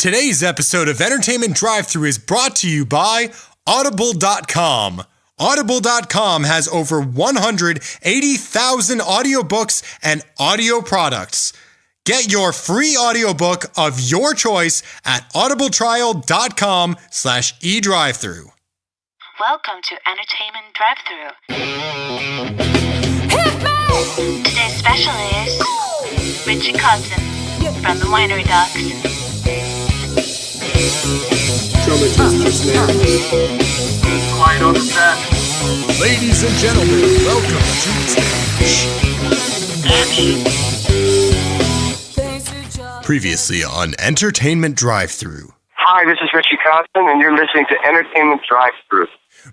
Today's episode of Entertainment Drive-Thru is brought to you by Audible.com. Audible.com has over 180,000 audiobooks and audio products. Get your free audiobook of your choice at audibletrial.com/edrivethru. Welcome to Entertainment Drive-Thru. Today's special is Richie Kotzen from the Winery Dogs. Quiet on the set. Ladies and gentlemen, welcome to Previously on Entertainment Drive-Thru. Hi, this is Richie Kotzen, and you're listening to Entertainment Drive-Thru.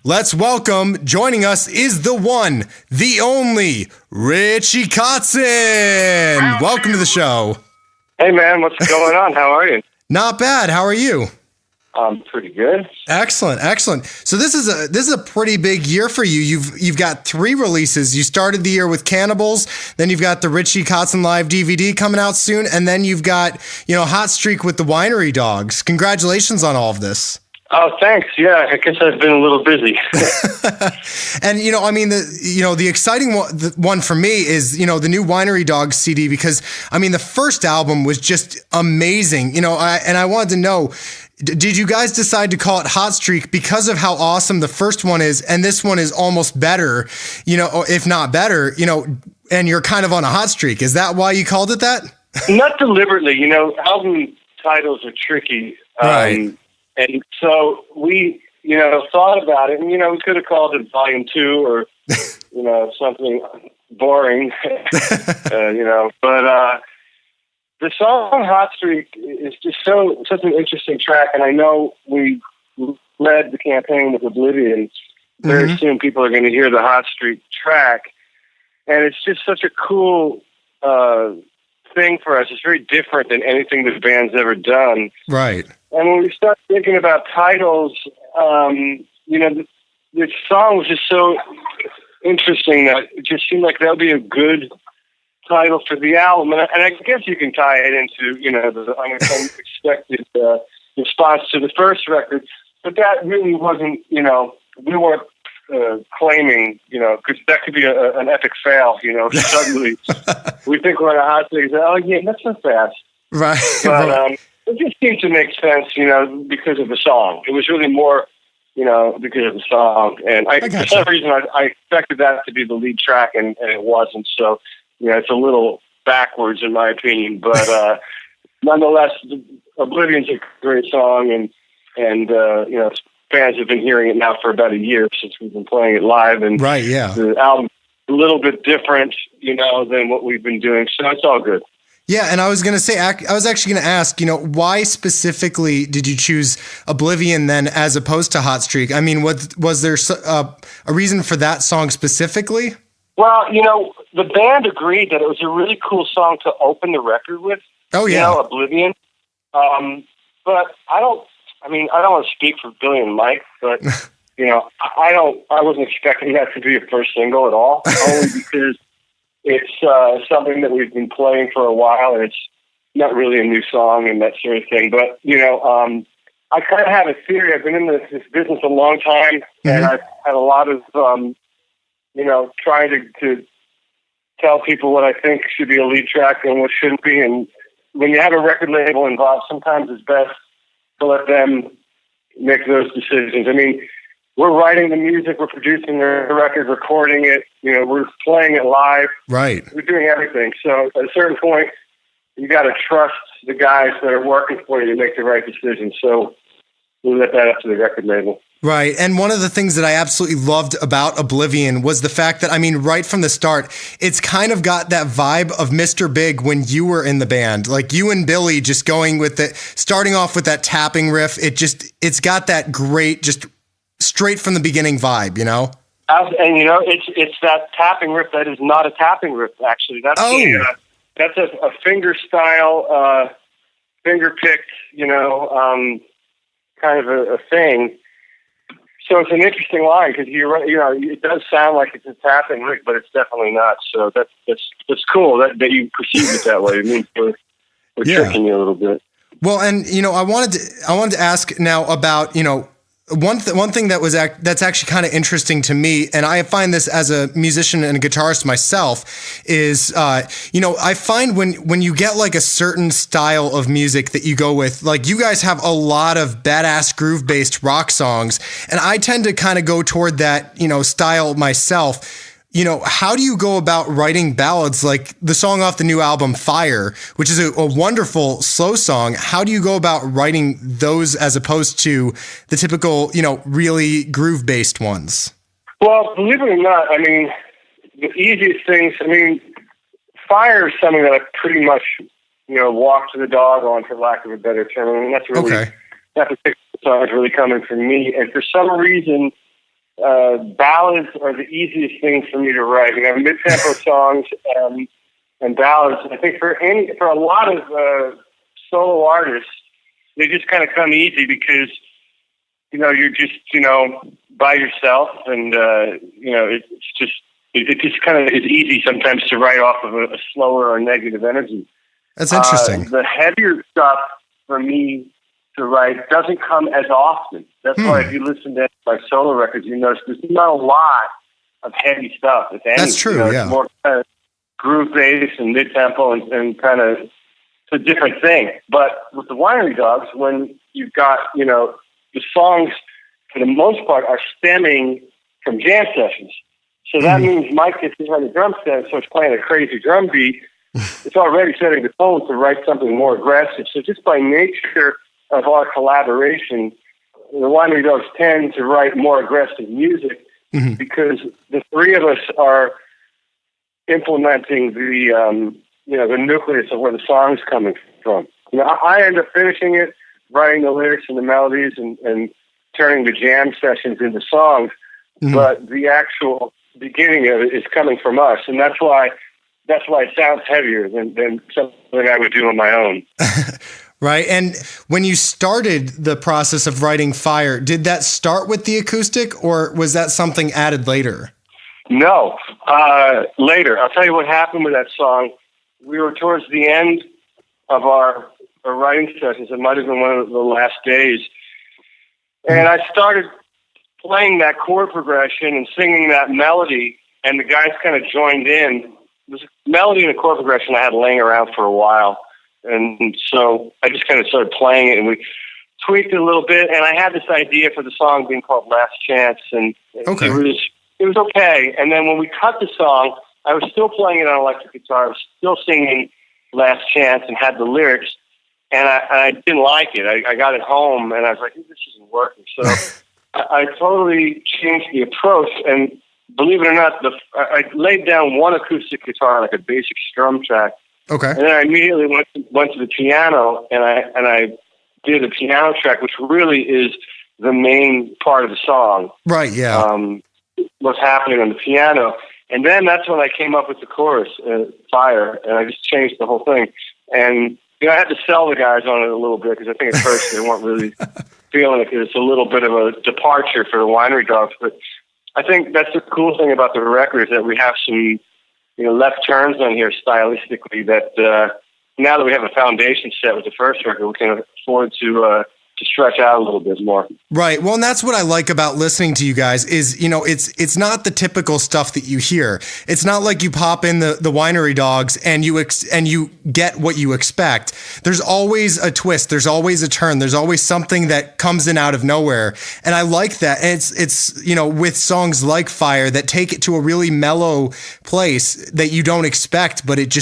Let's welcome, joining us is the one, the only, Richie Kotzen. Welcome to the show. Hey, man, what's going on? How are you? Not bad. How are you? I'm pretty good. Excellent, excellent. So this is a pretty big year for you. You've got 3 releases. You started the year with Cannibals, then you've got the Richie Kotzen live DVD coming out soon, and then you've got, Hot Streak with the Winery Dogs. Congratulations on all of this. Oh, thanks. Yeah, I guess I've been a little busy. And the exciting one for me is the new Winery Dogs CD, because the first album was just amazing. I wanted to know, did you guys decide to call it Hot Streak because of how awesome the first one is, and this one is almost better, if not better, and you're kind of on a hot streak? Is that why you called it that? Not deliberately. Album titles are tricky. Right. And so we, thought about it, and, we could have called it Volume 2 or, something boring, but the song Hot Streak is just such an interesting track, and I know we led the campaign with Oblivion. Very soon people are going to hear the Hot Streak track, and it's just such a cool thing for us. It's very different than anything the band's ever done. Right. And when we start thinking about titles, the song was just so interesting that it just seemed like that would be a good title for the album. And I guess you can tie it into, the unexpected response to the first record. But that really wasn't, we weren't claiming, because that could be an epic fail, suddenly we think we're on a hot streak. Oh, yeah, that's so fast. Right. But it just seemed to make sense, because of the song. It was really more, because of the song. And for some reason, I expected that to be the lead track, and it wasn't. So, it's a little backwards in my opinion. But nonetheless, Oblivion's a great song, and fans have been hearing it now for about a year since we've been playing it live. And right, yeah. The album's a little bit different, than what we've been doing. So it's all good. Yeah, and I was actually going to ask, why specifically did you choose Oblivion then as opposed to Hot Streak? Was there a reason for that song specifically? Well, the band agreed that it was a really cool song to open the record with. Oh, yeah. Oblivion. But I don't want to speak for Billy and Mike, but, I wasn't expecting that to be a first single at all, only because it's something that we've been playing for a while, and it's not really a new song and that sort of thing. But, I kind of have a theory. I've been in this business a long time, and I've had a lot of, trying to tell people what I think should be a lead track and what shouldn't be. And when you have a record label involved, sometimes it's best to let them make those decisions. We're writing the music, we're producing the record, recording it, we're playing it live. Right. We're doing everything. So at a certain point, you got to trust the guys that are working for you to make the right decision. So we let that up to the record label. Right. And one of the things that I absolutely loved about Oblivion was the fact that, right from the start, it's kind of got that vibe of Mr. Big when you were in the band. Like you and Billy just going with it, starting off with that tapping riff. It's got that great, just straight from the beginning vibe, And it's that tapping riff that is not a tapping riff. Actually, that's a finger style, finger picked, kind of a thing. So it's an interesting line because it does sound like it's a tapping riff, but it's definitely not. So that's cool that you perceive it that way. It means we're tricking you a little bit. Well, and I wanted to ask now about one thing that's actually kind of interesting to me, and I find this as a musician and a guitarist myself, is I find when you get like a certain style of music that you go with, like you guys have a lot of badass groove based rock songs, and I tend to kind of go toward that style myself. How do you go about writing ballads like the song off the new album Fire, which is a wonderful slow song? How do you go about writing those as opposed to the typical, really groove based ones? Well, believe it or not, I mean, the easiest things, Fire is something that I pretty much, walked the dog on, for lack of a better term. I mean, that's really, that particular song is really coming from me. And for some reason, ballads are the easiest things for me to write. Mid-tempo songs and ballads. I think for a lot of solo artists, they just kind of come easy because you're just by yourself, and it just kind of is easy sometimes to write off of a slower or negative energy. That's interesting. The heavier stuff for me to write doesn't come as often. That's why if you listen to my solo records, you notice there's not a lot of heavy stuff. If any. That's true, yeah. It's more kind of groove bass and mid-tempo and kind of it's a different thing. But with the Winery Dogs, when you've got, the songs for the most part are stemming from jam sessions. So that means Mike gets behind the drum set, so it's playing a crazy drum beat. It's already setting the tone to write something more aggressive. So just by nature of our collaboration, the Winery Dogs tend to write more aggressive music because the three of us are implementing the nucleus of where the song's coming from. I end up finishing it, writing the lyrics and the melodies, and turning the jam sessions into songs. But the actual beginning of it is coming from us, and that's why it sounds heavier than something I would do on my own. Right. And when you started the process of writing Fire, did that start with the acoustic, or was that something added later? No, later. I'll tell you what happened with that song. We were towards the end of our writing sessions. It might have been one of the last days. And I started playing that chord progression and singing that melody, and the guys kind of joined in. It was a melody and a chord progression I had laying around for a while. And so I just kind of started playing it, and we tweaked it a little bit. And I had this idea for the song being called Last Chance, and it was okay. And then when we cut the song, I was still playing it on electric guitar. I was still singing Last Chance and had the lyrics, and I didn't like it. I got it home, and I was like, this isn't working. So I totally changed the approach, and believe it or not, I laid down one acoustic guitar, like a basic strum track. Okay. And then I immediately went to the piano, and I did a piano track, which really is the main part of the song. Right, yeah. What's happening on the piano. And then that's when I came up with the chorus, Fire, and I just changed the whole thing. And, I had to sell the guys on it a little bit, because I think at first they weren't really feeling it, because it's a little bit of a departure for the Winery Dogs. But I think that's the cool thing about the record, is that we have some left turns on here stylistically that now that we have a foundation set with the first record, we can afford to stretch out a little bit more. Right. Well, and that's what I like about listening to you guys is, it's not the typical stuff that you hear. It's not like you pop in the Winery Dogs and you get what you expect. There's always a twist. There's always a turn. There's always something that comes in out of nowhere. And I like that. And it's with songs like Fire that take it to a really mellow place that you don't expect, but it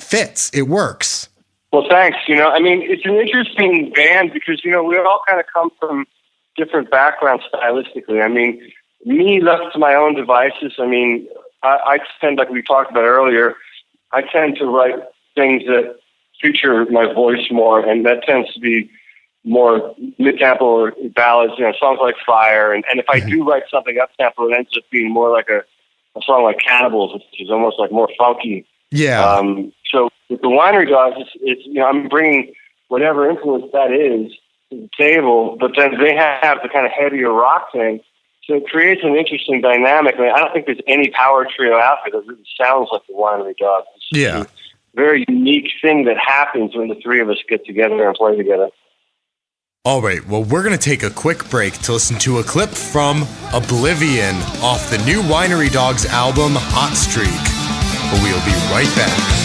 fits. It works. Well, thanks. It's an interesting band because, we all kind of come from different backgrounds stylistically. Me left to my own devices, I tend, like we talked about earlier, I tend to write things that feature my voice more, and that tends to be more mid-tempo or ballads, songs like Fire. And if I do write something up-tempo, it ends up being more like a song like Cannibals, which is almost like more funky. Yeah. So with the Winery Dogs, it's I'm bringing whatever influence that is to the table, but then they have the kind of heavier rock thing. So it creates an interesting dynamic. I don't think there's any power trio out there that really sounds like the Winery Dogs. Yeah. very unique thing that happens when the three of us get together and play together. All right, well, we're going to take a quick break to listen to a clip from Oblivion off the new Winery Dogs album, Hot Streak. But we'll be right back.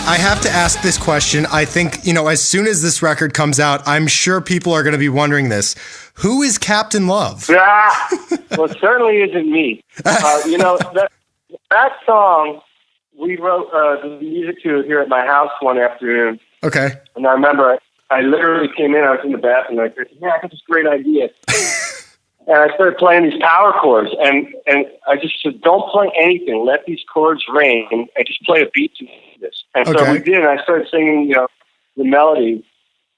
I have to ask this question. I think, as soon as this record comes out, I'm sure people are going to be wondering this. Who is Captain Love? Well, it certainly isn't me. That song, we wrote the music to here at my house one afternoon. Okay. And I remember I literally came in, I was in the bathroom, and I said, I got this great idea. And I started playing these power chords, and I just said, don't play anything. Let these chords ring, and just play a beat to this. And so we did, and I started singing, the melody.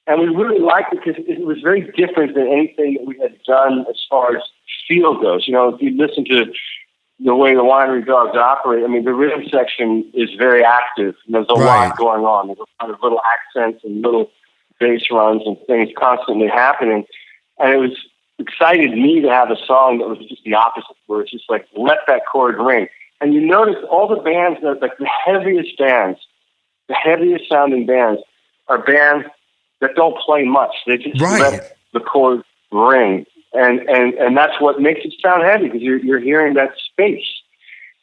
And we really liked it because it was very different than anything that we had done as far as feel goes. If you listen to the way the Winery Dogs operate, I mean, the rhythm section is very active. There's a lot going on. There's a lot of little accents and little bass runs and things constantly happening. And it was excited me to have a song that was just the opposite, where it's just like, let that chord ring. And you notice all the bands, like the heaviest sounding bands, are bands that don't play much. They just let the chord ring. And that's what makes it sound heavy, because you're hearing that space.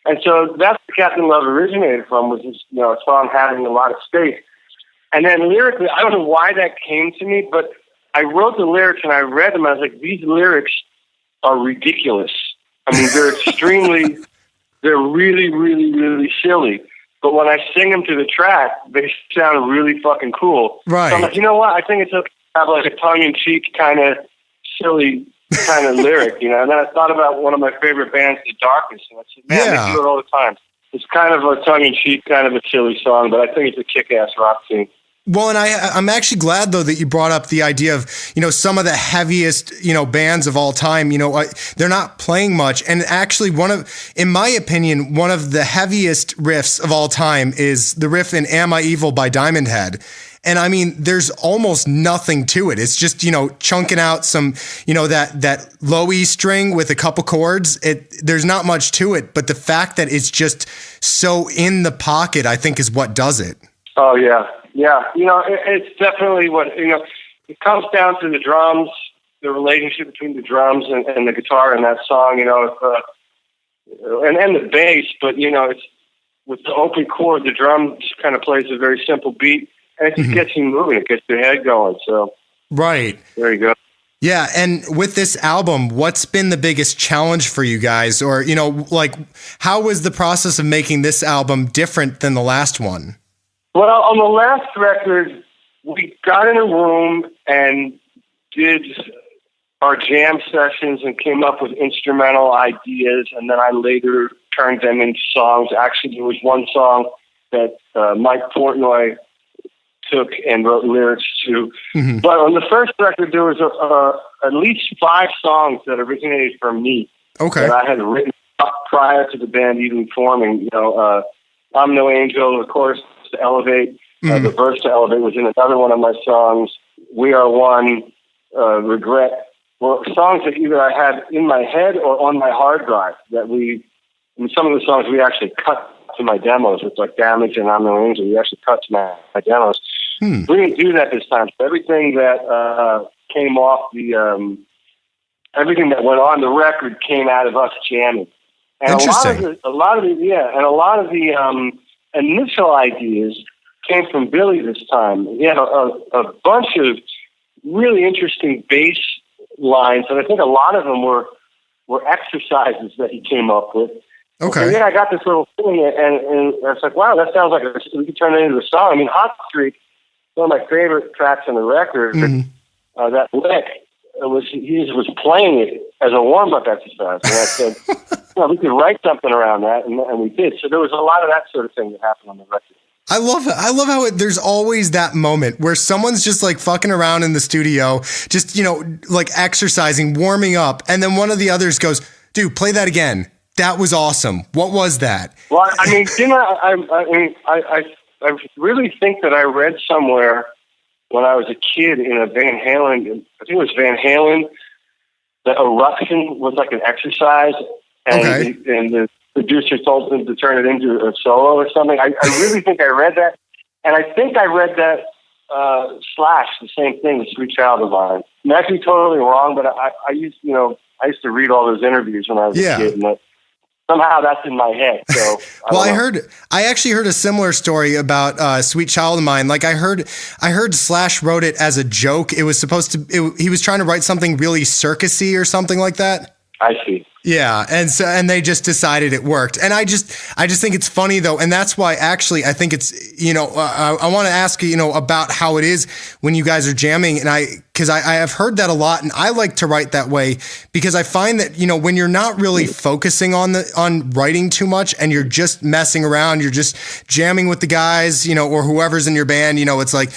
And so that's where Captain Love originated from, was this, a song having a lot of space. And then lyrically, I don't know why that came to me, but I wrote the lyrics and I read them. I was like, these lyrics are ridiculous. I mean, they're really, really, really silly. But when I sing them to the track, they sound really fucking cool. Right. So I'm like, you know what? I think it's okay to have like a tongue-in-cheek kind of silly kind of lyric, And then I thought about one of my favorite bands, The Darkness, and I said, man, they do it all the time. It's kind of a tongue-in-cheek, kind of a silly song, but I think it's a kick-ass rock tune. Well, and I'm actually glad, though, that you brought up the idea of, some of the heaviest, bands of all time, they're not playing much. And actually in my opinion, one of the heaviest riffs of all time is the riff in Am I Evil by Diamond Head. And I mean, there's almost nothing to it. It's just, chunking out some, that low E string with a couple chords. There's not much to it, but the fact that it's just so in the pocket, I think, is what does it. Oh, yeah. Yeah, it's definitely it comes down to the drums, the relationship between the drums and the guitar in that song, and the bass. But, it's with the open chord, the drum just kind of plays a very simple beat, and it just gets you moving. It gets your head going. So, right. There you go. Yeah, and with this album, what's been the biggest challenge for you guys? Or, how was the process of making this album different than the last one? Well, on the last record, we got in a room and did our jam sessions and came up with instrumental ideas, and then I later turned them into songs. Actually, there was one song that Mike Portnoy took and wrote lyrics to. Mm-hmm. But on the first record, there was at least 5 songs that originated from me. Okay. That I had written up prior to the band even forming. I'm No Angel, of course. To Elevate, the verse to Elevate was in another one of my songs. We Are One, Regret, were songs that either I had in my head or on my hard drive. Some of the songs we actually cut to my demos. It's like Damage and I'm No Angel. We actually cut to my demos. We didn't do that this time. So everything that came off everything that went on the record came out of us jamming. And a lot of the initial ideas came from Billy this time. He had a bunch of really interesting bass lines, and I think a lot of them were exercises that he came up with. Okay. And then I got this little thing, and I was like, wow, that sounds like we could turn it into a song. I mean, Hot Streak, one of my favorite tracks on the record, that lick, he was playing it as a warm-up exercise. And I said, we could write something around that, and we did. So there was a lot of that sort of thing that happened on the record. I love it. I love how there's always that moment where someone's just like fucking around in the studio, just, like exercising, warming up. And then one of the others goes, dude, play that again. That was awesome. What was that? Well, I mean, I really think that I read somewhere when I was a kid in a Van Halen, I think it was Van Halen, that Eruption was like an exercise. And, and the producer told them to turn it into a solo or something. I really think I read that. And I think I read that Slash, the same thing, the Sweet Child of Mine. And I could be totally wrong, but I used to read all those interviews when I was a kid. And somehow that's in my head. So I actually heard a similar story about Sweet Child of Mine. Like I heard Slash wrote it as a joke. It was supposed to, he was trying to write something really circusy or something like that. I see. Yeah, and they just decided it worked, and I just think it's funny though, and that's why actually I think it's I want to ask about how it is when you guys are jamming, and because I have heard that a lot, and I like to write that way because I find that when you're not really focusing on writing too much and you're just messing around, you're just jamming with the guys, or whoever's in your band, it's like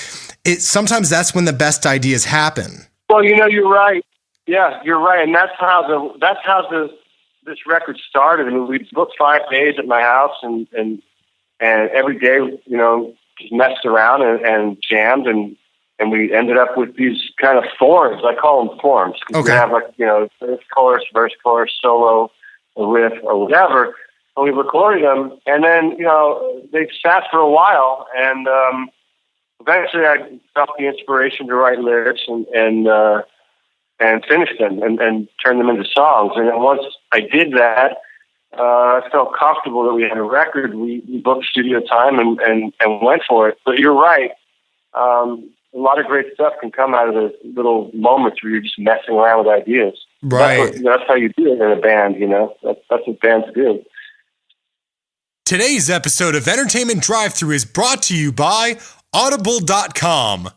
sometimes that's when the best ideas happen. Well, you're right. Yeah, you're right, and that's how this record started. I mean, we booked 5 days at my house, and every day, just messed around and jammed, and we ended up with these kind of forms. I call them forms because we have first chorus, verse, chorus, solo, a riff, or whatever. And we recorded them, and then they sat for a while, and eventually I felt the inspiration to write lyrics and finish them and turn them into songs. And then once I did that, I felt comfortable that we had a record. We booked studio time and went for it. But you're right. A lot of great stuff can come out of those little moments where you're just messing around with ideas. Right. That's how you do it in a band, That's what bands do. Today's episode of Entertainment Drive-Thru is brought to you by Audible.com.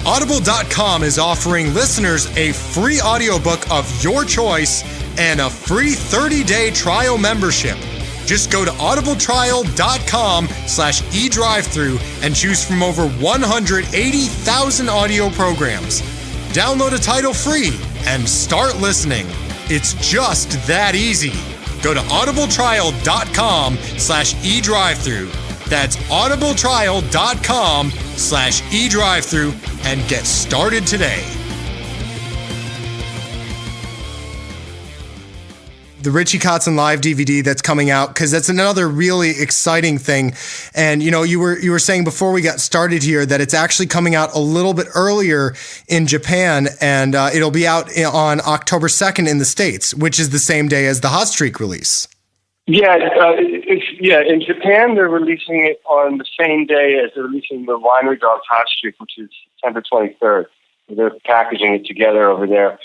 Audible.com is offering listeners a free audiobook of your choice and a free 30-day trial membership. Just go to audibletrial.com/edrivethru and choose from over 180,000 audio programs. Download a title free and start listening. It's just that easy. Go to audibletrial.com/edrivethru. That's audibletrial.com/edrivethru and get started today. The Richie Kotzen live DVD that's coming out, because that's another really exciting thing. And you were saying before we got started here that it's actually coming out a little bit earlier in Japan, and it'll be out on October 2nd in the States, which is the same day as the Hot Streak release. Yeah, in Japan they're releasing it on the same day as they're releasing the Winery Dogs Hot Streak, which is September 23rd. They're packaging it together over there,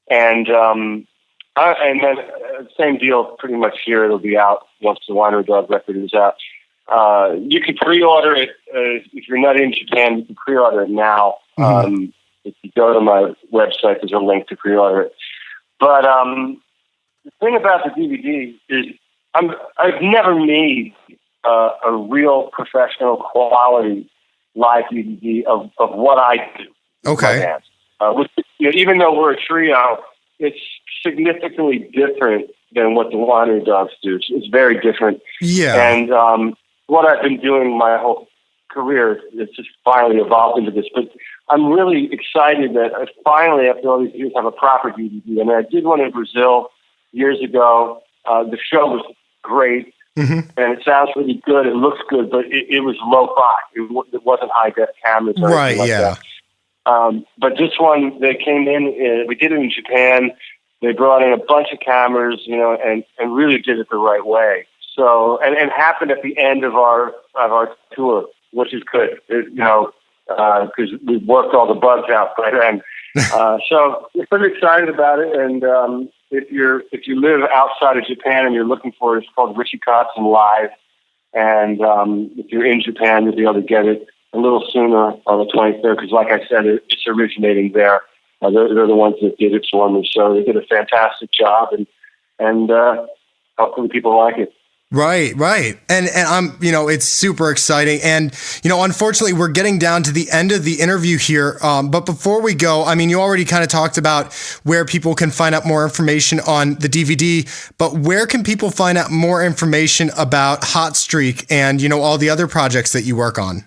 and then same deal pretty much here. It'll be out once the Winery Dog record is out. You can pre-order it if you're not in Japan. You can pre-order it now. Mm-hmm. If you go to my website, there's a link to pre-order it. But the thing about the DVD is I've never made a real professional quality live DVD of what I do. Okay. Even though we're a trio, it's significantly different than what the Winery Dogs do. It's very different. Yeah. And what I've been doing my whole career, it's just finally evolved into this. But I'm really excited that I finally, after all these years, have a proper DVD. I mean, I did one in Brazil years ago. The show was great, and it sounds really good. It looks good, but it was lo-fi. It wasn't high-def cameras or anything like that. But this one, they came in, we did it in Japan. They brought in a bunch of cameras, and really did it the right way. So, and happened at the end of our tour, which is good, because we've worked all the bugs out by then. So we're pretty excited about it. And if you live outside of Japan and you're looking for it, it's called Richie Kotzen Live. And if you're in Japan, you'll be able to get it a little sooner on the 23rd, because like I said, it's originating there. They're the ones that did it for me, so they did a fantastic job, and hopefully people like it. Right. And I'm, it's super exciting. And, unfortunately, we're getting down to the end of the interview here. But before we go, you already kind of talked about where people can find out more information on the DVD, but where can people find out more information about Hot Streak and, all the other projects that you work on?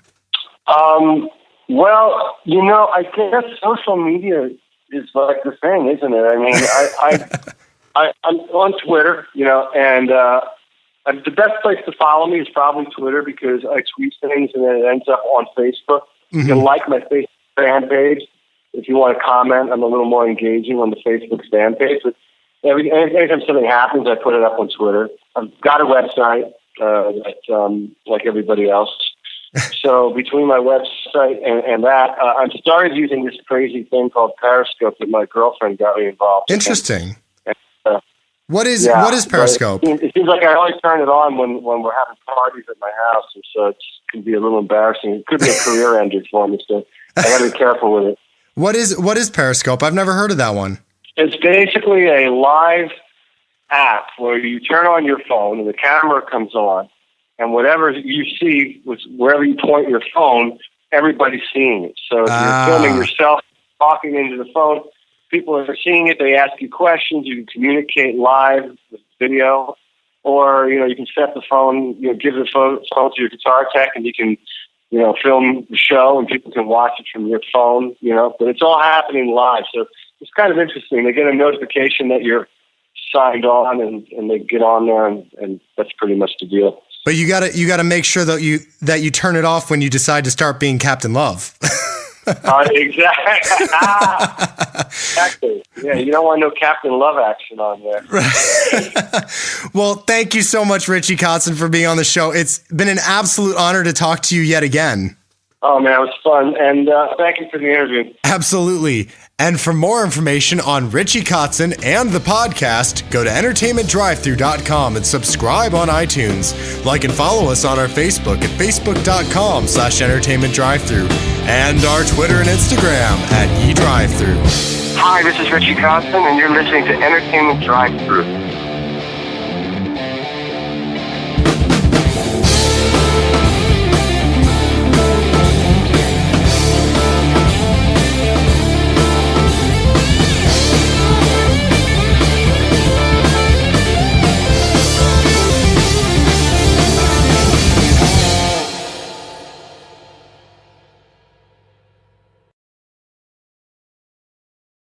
Well, I guess social media is like the thing, isn't it? I'm on Twitter, and the best place to follow me is probably Twitter because I tweet things and then it ends up on Facebook. You can like my Facebook fan page if you want to comment. I'm a little more engaging on the Facebook fan page. But anytime something happens, I put it up on Twitter. I've got a website that, like everybody else. So between my website and that, I've started using this crazy thing called Periscope that my girlfriend got me involved in. Interesting. What is Periscope? It seems like I always turn it on when we're having parties at my house, and so it can be a little embarrassing. It could be a career ender for me, so I got to be careful with it. What is Periscope? I've never heard of that one. It's basically a live app where you turn on your phone and the camera comes on, and whatever you see, wherever you point your phone, everybody's seeing it. So if you're filming yourself talking into the phone, people are seeing it. They ask you questions. You can communicate live with video, or you can set the phone. Give the phone to your guitar tech, and you can film the show, and people can watch it from your phone. But it's all happening live, so it's kind of interesting. They get a notification that you're signed on, and they get on there, and that's pretty much the deal. But you gotta make sure that you turn it off when you decide to start being Captain Love. Exactly. Yeah, you don't want no Captain Love action on there. Well, thank you so much, Richie Kotzen, for being on the show. It's been an absolute honor to talk to you yet again. Oh, man, it was fun. And thank you for the interview. Absolutely. And for more information on Richie Kotzen and the podcast, go to entertainmentdrivethru.com and subscribe on iTunes. Like and follow us on our Facebook at facebook.com/entertainmentdrivethru and our Twitter and Instagram at edrivethru. Hi, this is Richie Kotzen, and you're listening to Entertainment Drive-Thru.